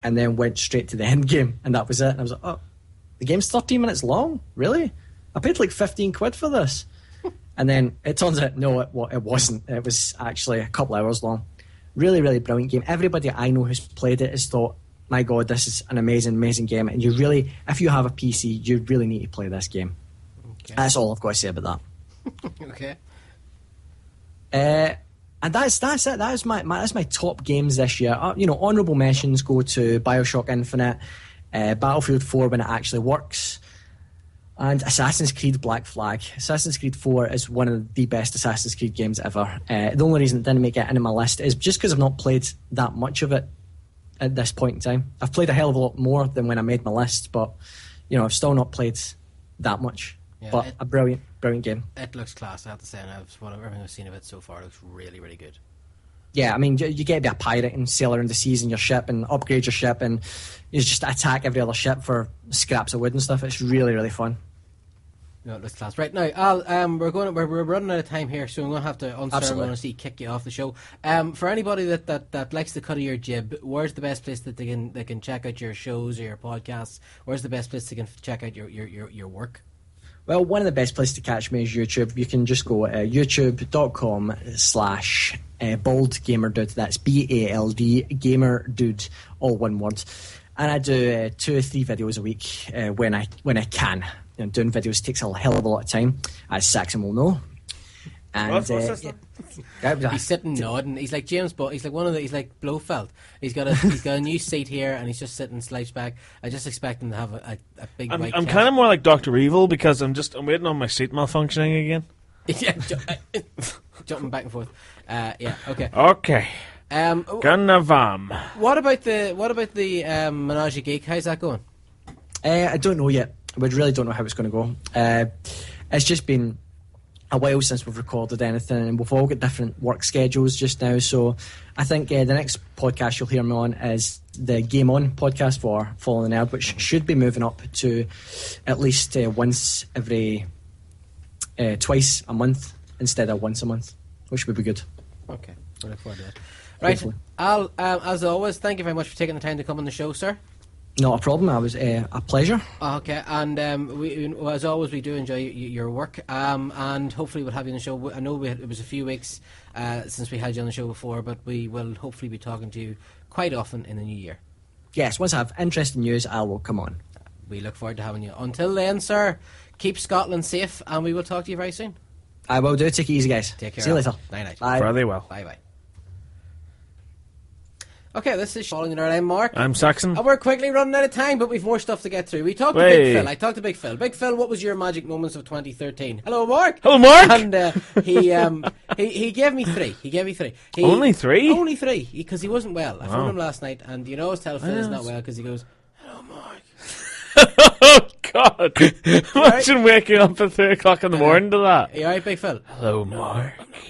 and then went straight to the end game, and that was it. And I was like, oh, the game's 13 minutes long? Really? I paid like 15 quid for this. And then it turns out, no, it wasn't. It was actually a couple hours long. Really, really brilliant game. Everybody I know who's played it has thought, my God, this is an amazing, amazing game. And you really, if you have a PC, you really need to play this game. Okay. That's all I've got to say about that. Okay. And that's it. That's my top games this year. Honourable mentions go to BioShock Infinite, Battlefield 4 when it actually works, and Assassin's Creed Black Flag. Assassin's Creed 4 is one of the best Assassin's Creed games ever. The only reason it didn't make it into my list is just because I've not played that much of it at this point in time. I've played a hell of a lot more than when I made my list, but I've still not played that much. Yeah, but a brilliant game. It looks class, I have to say, and everything I've seen of it so far looks really, really good. Yeah, I mean, you get to be a pirate and sail around the seas in your ship and upgrade your ship, and you just attack every other ship for scraps of wood and stuff. It's really, really fun. No, it looks class. Right now, Al, we're running out of time here, so I'm going to have to unceremoniously kick you off the show. For anybody that likes the cut of your jib, where's the best place that they can check out your shows or your podcasts? Where's the best place they can check out your work? Well, one of the best places to catch me is YouTube. You can just go youtube.com/BaldGamerDude. That's BALD GamerDude, all one word. And I do 2 or 3 videos a week when I can. Doing videos takes a hell of a lot of time, as Saxon will know. And what's this? He's sitting nodding. He's like James Bond. He's like Blofeld. He's got a new seat here, and he's just sitting slouched back. I just expect him to have a big. I'm kind of more like Dr. Evil because I'm waiting on my seat malfunctioning again. Yeah, jumping back and forth. Yeah, okay. Okay. Gonna vam. What about the Menage a Geek? How's that going? I don't know yet. We really don't know how it's going to go. It's just been a while since we've recorded anything, and we've all got different work schedules just now, so I think the next podcast you'll hear me on is the Game On podcast for Fallen Nerd, which should be moving up to at least twice a month instead of once a month, which would be good. Okay, I look forward to that. Right, hopefully. Al, as always, thank you very much for taking the time to come on the show, sir. Not a problem. It was a pleasure. Okay, and as always, we do enjoy your work, and hopefully we'll have you on the show. I know it was a few weeks since we had you on the show before, but we will hopefully be talking to you quite often in the new year. Yes, once I have interesting news, I will come on. We look forward to having you. Until then, sir, keep Scotland safe, and we will talk to you very soon. I will do. Take it easy, guys. Take care. See you later. Night. Bye. Very well. Bye. Okay, this is Falling the Nerd. I'm Mark. I'm Saxon. And we're quickly running out of time, but we've more stuff to get through. We talked to Big Phil. I talked to Big Phil. Big Phil, what was your magic moments of 2013? Hello, Mark. Hello, Mark. And he gave me 3. Only 3? Only 3, because he wasn't well. I phoned him last night, and his telephone is not well because he goes, "Hello, Mark." Oh God! Imagine waking up at 3 o'clock in the morning to that. You alright, Big Phil? Hello, Mark. I'm not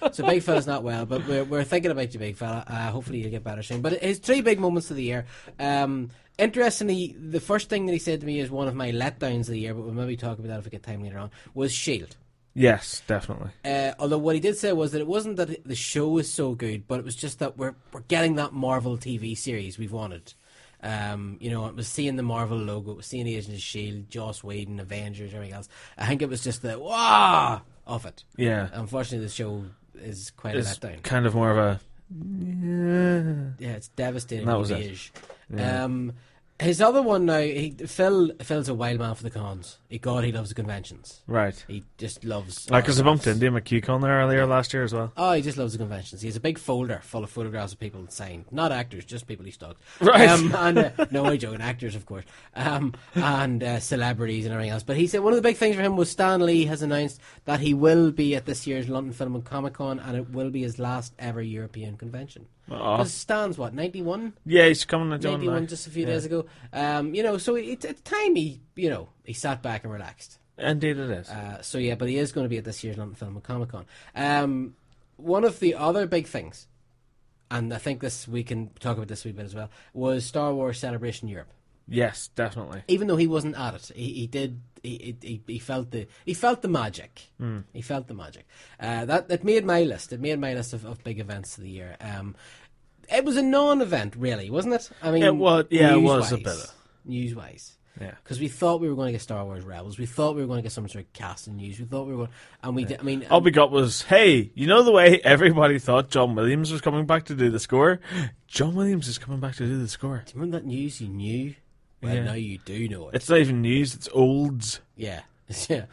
well. So Big Fella's not well, but we're thinking about you, Big Fella. Hopefully you'll get better soon. But his 3 big moments of the year. Interestingly, the first thing that he said to me is one of my letdowns of the year, but we'll maybe talk about that if we get time later on, was S.H.I.E.L.D. Yes, definitely. Although what he did say was that it wasn't that the show was so good, but it was just that we're getting that Marvel TV series we've wanted. It was seeing the Marvel logo, it was seeing the Agents of S.H.I.E.L.D., Joss Whedon, Avengers, everything else. I think it was just the wow of it. Yeah. Unfortunately, the show is quite a letdown. Kind of more of a... Yeah, it's devastating. That was it. Yeah. His other one now, Phil's a wild man for the cons. He loves the conventions. Right. He just loves... Like, because I bumped into him at QCon there earlier last year as well. Oh, he just loves the conventions. He has a big folder full of photographs of people signed. Not actors, just people he stalked. Right. No, I'm joking. Actors, of course. And celebrities and everything else. But he said one of the big things for him was Stan Lee has announced that he will be at this year's London Film and Comic Con, and it will be his last ever European convention. Because Stan's, 91? Yeah, he's coming to join 91 just a few days ago. So it's time he sat back and relaxed. Indeed it is. But he is going to be at this year's London Film and Comic Con. One of the other big things, and I think we can talk about this a wee bit as well, was Star Wars Celebration Europe. Yes, definitely. Even though he wasn't at it, he felt the magic. He felt the magic. It made my list. It made my list of big events of the year. It was a non-event, really, wasn't it? I mean, it was a bit of news-wise. Yeah, because we thought we were going to get Star Wars Rebels. We thought we were going to get some sort of casting news. We thought we were going, and we did. I mean, all we got was, hey, you know the way everybody thought John Williams was coming back to do the score? John Williams is coming back to do the score. Do you remember that news you knew? Well, now you do know it. It's not even news; it's olds. Yeah. Yeah,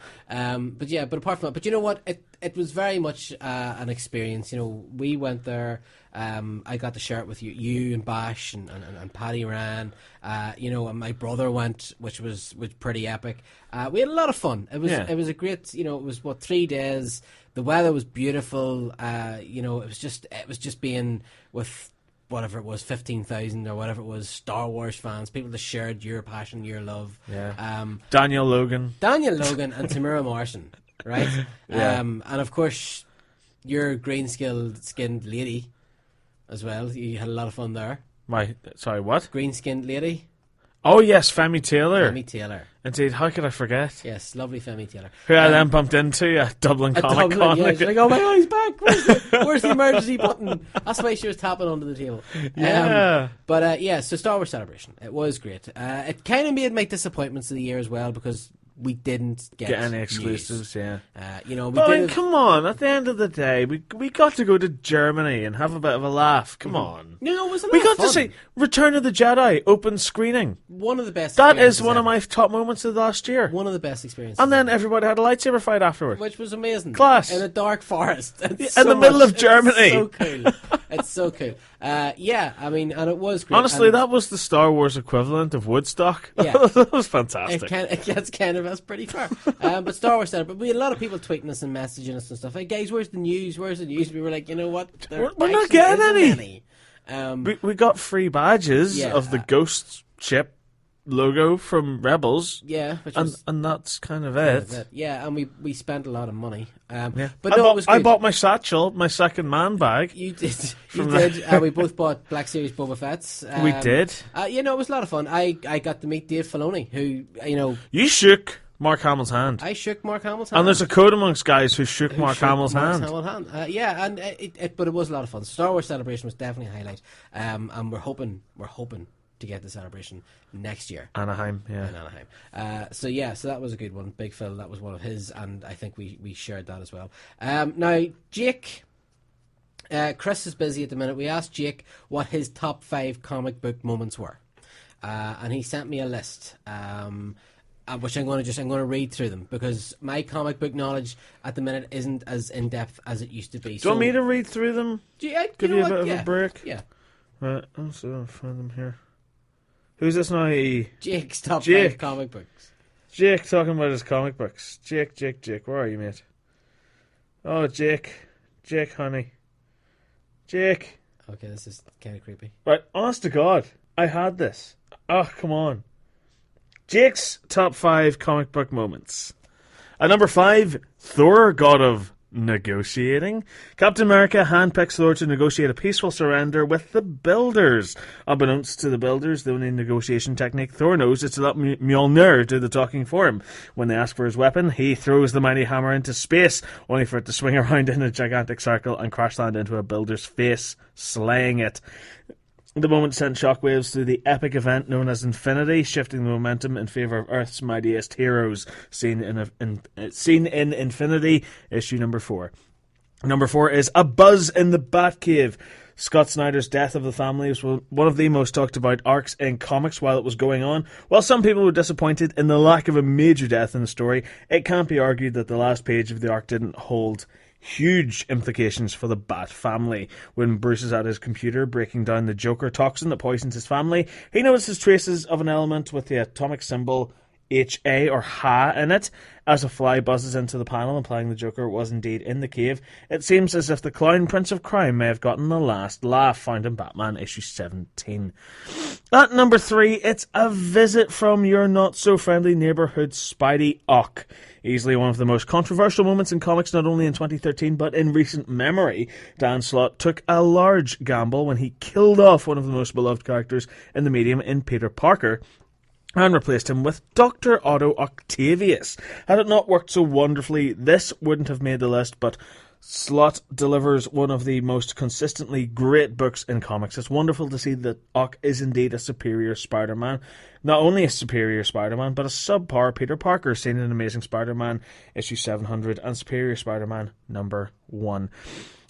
but apart from that, but you know what? It was very much an experience. You know, we went there. I got to share it with you and Bash and Paddy ran. You know, and my brother went, which was pretty epic. We had a lot of fun. It was a great. You know, it was 3 days. The weather was beautiful. You know, it was just being with whatever it was, 15,000 or whatever it was, Star Wars fans, people that shared your passion, your love. Yeah. Daniel Logan and Tamira Morrison, right? Yeah. And of course, your green-skinned lady as well. You had a lot of fun there. Sorry, what? Green-skinned lady. Oh yes, Femi Taylor. Indeed, how could I forget? Yes, lovely Femi Taylor. Who I then bumped into at Dublin Comic Con. Yeah, she's like, oh my God, he's back. Where's the emergency button? That's why she was tapping under the table. Yeah. So Star Wars Celebration. It was great. It kind of made my disappointments of the year as well because we didn't get any exclusives, news. yeah. You know, come on, at the end of the day, we got to go to Germany and have a bit of a laugh. Come on. No, it was a lot We got of fun. to see Return of the Jedi open screening. One of the best That is experiences one of ever. my top moments of last year. One of the best experiences. And then everybody had a lightsaber fight afterwards. Which was amazing. Class. In a dark forest. In the middle of Germany. It's so cool. It's so cool. Yeah, I mean, and it was great. Honestly, that was the Star Wars equivalent of Woodstock. Yeah. That was fantastic. It gets that's pretty far. But Star Wars Center, but we had a lot of people tweeting us and messaging us and stuff. Like, guys, where's the news? Where's the news? We were like, you know what? We're not getting any. We got free badges Yeah, of the Ghost ship logo from Rebels. Yeah, and that's kind of it. Yeah, and we spent a lot of money. Yeah. But no, it was good. I bought my satchel, my second man bag. You did. We both bought Black Series Boba Fett's. We did. You know, it was a lot of fun. I got to meet Dave Filoni, who, you know... You shook Mark Hamill's hand. I shook Mark Hamill's hand. And there's a code amongst guys who shook Mark Hamill's hand. Yeah, and but it was a lot of fun. Star Wars Celebration was definitely a highlight. And we're hoping to get the celebration next year. Anaheim, yeah. In Anaheim. So that was a good one. Big Phil, that was one of his, and I think we shared that as well. Now, Jake, Chris is busy at the minute. We asked Jake what his top 5 comic book moments were. And he sent me a list. Which I'm going to read through them because my comic book knowledge at the minute isn't as in depth as it used to be. Do you want me to read through them? Give you a bit of a break? Yeah. Right, I'll find them here. Who's this now? Jake's top 5 comic books. Jake talking about his comic books. Jake, where are you, mate? Oh, Jake, honey. Jake. Okay, this is kind of creepy. Right, honest to God, I had this. Oh, come on. Jake's top 5 comic book moments. At number 5, Thor, god of negotiating. Captain America handpicks Thor to negotiate a peaceful surrender with the Builders. Unbeknownst to the Builders, the only negotiation technique Thor knows is to let Mjolnir do the talking for him. When they ask for his weapon, he throws the mighty hammer into space, only for it to swing around in a gigantic circle and crash land into a Builder's face, slaying it. The moment sent shockwaves through the epic event known as Infinity, shifting the momentum in favour of Earth's mightiest heroes, seen in Infinity, issue number 4. Number 4 is A Buzz in the Batcave. Scott Snyder's death of the family was one of the most talked about arcs in comics while it was going on. While some people were disappointed in the lack of a major death in the story, it can't be argued that the last page of the arc didn't hold huge implications for the Bat family. When Bruce is at his computer breaking down the Joker toxin that poisons his family, he notices traces of an element with the atomic symbol HA or HA in it. As a fly buzzes into the panel implying the Joker was indeed in the cave, it seems as if the clown Prince of Crime may have gotten the last laugh found in Batman issue 17. At number 3, it's a visit from your not-so-friendly neighbourhood Spidey Ock. Easily one of the most controversial moments in comics, not only in 2013 but in recent memory. Dan Slott took a large gamble when he killed off one of the most beloved characters in the medium in Peter Parker and replaced him with Dr. Otto Octavius. Had it not worked so wonderfully, this wouldn't have made the list, but Slott delivers one of the most consistently great books in comics. It's wonderful to see that Ock is indeed a superior Spider-Man. Not only a superior Spider-Man, but a subpar Peter Parker, seen in Amazing Spider-Man issue 700 and Superior Spider-Man number 1.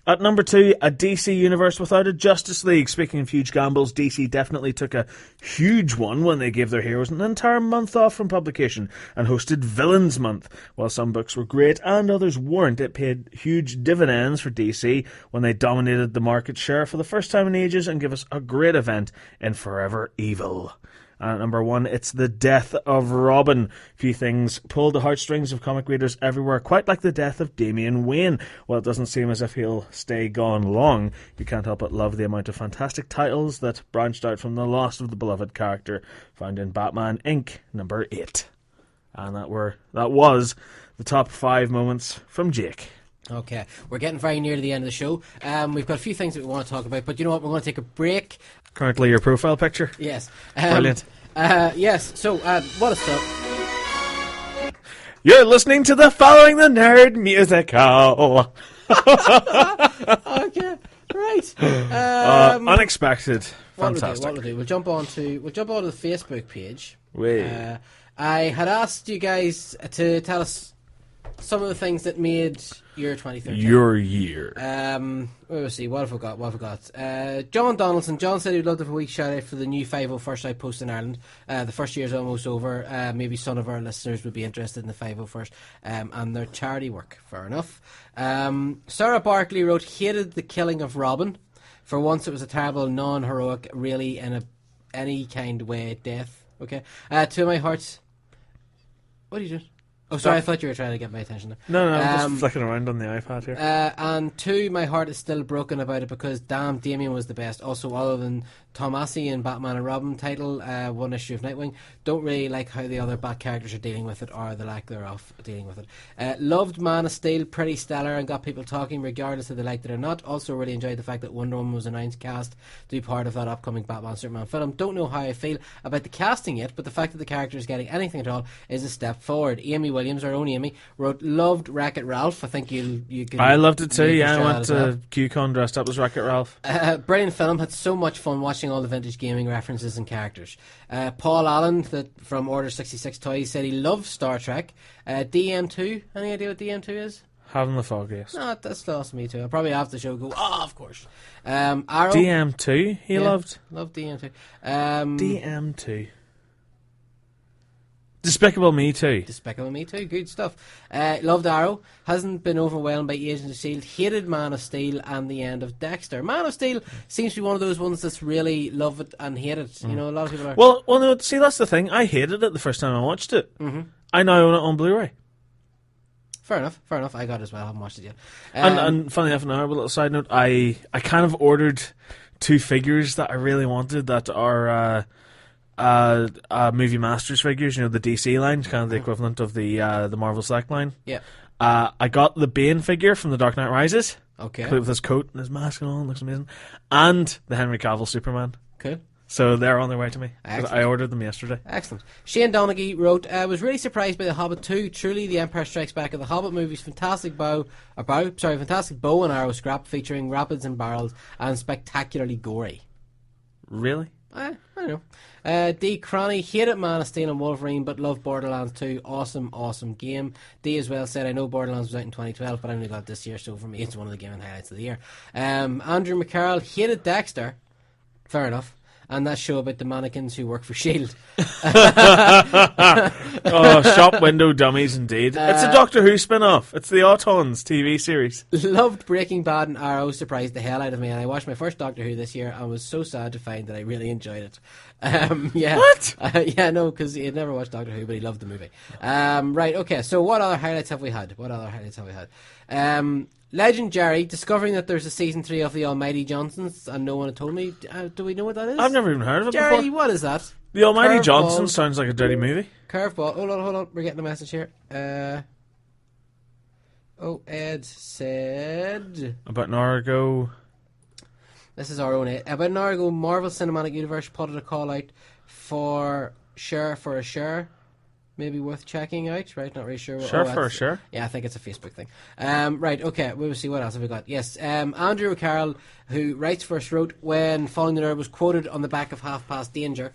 At number 2, a DC universe without a Justice League. Speaking of huge gambles, DC definitely took a huge one when they gave their heroes an entire month off from publication and hosted Villains Month. While some books were great and others weren't, it paid huge dividends for DC when they dominated the market share for the first time in ages and gave us a great event in Forever Evil. And at number 1, it's the death of Robin. Few things pulled the heartstrings of comic readers everywhere, quite like the death of Damian Wayne. While it doesn't seem as if he'll stay gone long, you can't help but love the amount of fantastic titles that branched out from the loss of the beloved character, found in Batman Inc. number 8. And that was the top 5 moments from Jake. Okay, we're getting very near to the end of the show. We've got a few things that we want to talk about, but you know what? We're going to take a break. Currently your profile picture? Yes. Brilliant. Yes, so what a stuff. You're listening to the Following the Nerd musical. Okay, right. Unexpected. Fantastic. What we'll do? We'll jump onto the Facebook page. Wait. I had asked you guys to tell us some of the things that made your 2013. Your year. Let's see, what have I got? John Donaldson. John said he'd love to have a week shout out for the new 501st Outpost in Ireland. The first year's almost over. Maybe some of our listeners would be interested in the 501st and their charity work. Fair enough. Sarah Barkley wrote, hated the killing of Robin. For once it was a terrible, non-heroic, really in any kind of way death. Okay. To my heart's... What are you doing? Oh, sorry, I thought you were trying to get my attention there. No, I'm just flicking around on the iPad here. And 2, my heart is still broken about it because damn, Damien was the best. Also, other than Tomasi in Batman and Robin title, one issue of Nightwing, don't really like how the other Bat characters are dealing with it or the lack thereof dealing with it. Loved Man of Steel, pretty stellar and got people talking regardless if they liked it or not. Also really enjoyed the fact that Wonder Woman was announced cast to be part of that upcoming Batman Superman film. Don't know how I feel about the casting yet, but the fact that the character is getting anything at all is a step forward. Amy Williams, our own Amy, wrote, loved Wreck-It Ralph. I think you can... I loved it too, yeah. I went to QCon dressed up as Wreck-It Ralph. Brilliant film. Had so much fun watching all the vintage gaming references and characters. Paul Allen from Order 66 Toys said he loved Star Trek. DM2, any idea what DM2 is? Having the foggiest. No, that's lost me too. I'll probably after the show go, of course. Arrow. DM2 he loved? Loved DM2. DM2. Despicable Me Too. Despicable Me Too, good stuff. Loved Arrow. Hasn't been overwhelmed by Agents of S.H.I.E.L.D. Hated Man of Steel and the end of Dexter. Man of Steel seems to be one of those ones that's really love it and hate it. You know, a lot of people are... Well, no, see, that's the thing. I hated it the first time I watched it. Mm-hmm. I now own it on Blu-ray. Fair enough. I got it as well. I haven't watched it yet. And funny enough, now, a little side note, I kind of ordered 2 figures that I really wanted that are... Movie Masters figures, you know, the DC line, kind of the equivalent of the Marvel Select line. Yeah. I got the Bane figure from The Dark Knight Rises. Okay. Complete with his coat and his mask and all, looks amazing. And the Henry Cavill Superman. Cool. So they're on their way to me. Excellent. I ordered them yesterday. Excellent. Shane Donaghy wrote, was really surprised by The Hobbit 2. Truly, The Empire Strikes Back of The Hobbit movies. Fantastic bow and arrow scrap featuring rapids and barrels and spectacularly gory. Really? I don't know. D. Cronny hated Man of Steel and Wolverine, but loved Borderlands 2. Awesome game. D as well said, I know Borderlands was out in 2012, but I only got it this year, so for me it's one of the gaming highlights of the year. Andrew McCarroll hated Dexter. Fair enough. And that show about the mannequins who work for S.H.I.E.L.D. Shop window dummies indeed. It's a Doctor Who spin-off. It's the Autons TV series. Loved Breaking Bad and Arrow, surprised the hell out of me, and I watched my first Doctor Who this year and was so sad to find that I really enjoyed it. Yeah. What? No, because he had never watched Doctor Who, but he loved the movie. Right, okay, so what other highlights have we had? Legend Jerry, discovering that there's a season 3 of The Almighty Johnsons, and no one had told me. Do we know what that is? I've never even heard of it Jerry, before. what is that? The Almighty Johnsons sounds like a dirty movie. Curveball. Hold on. We're getting a message here. Ed said... About an hour ago. This is our own Ed. About an hour ago, Marvel Cinematic Universe put a call out for a share. maybe worth checking out, right? Not really sure. Sure. Yeah, I think it's a Facebook thing. Right, okay, we'll see what else have we got. Yes, Andrew O'Carroll, who writes for us, wrote, when Following the Nerd was quoted on the back of Half Past Danger,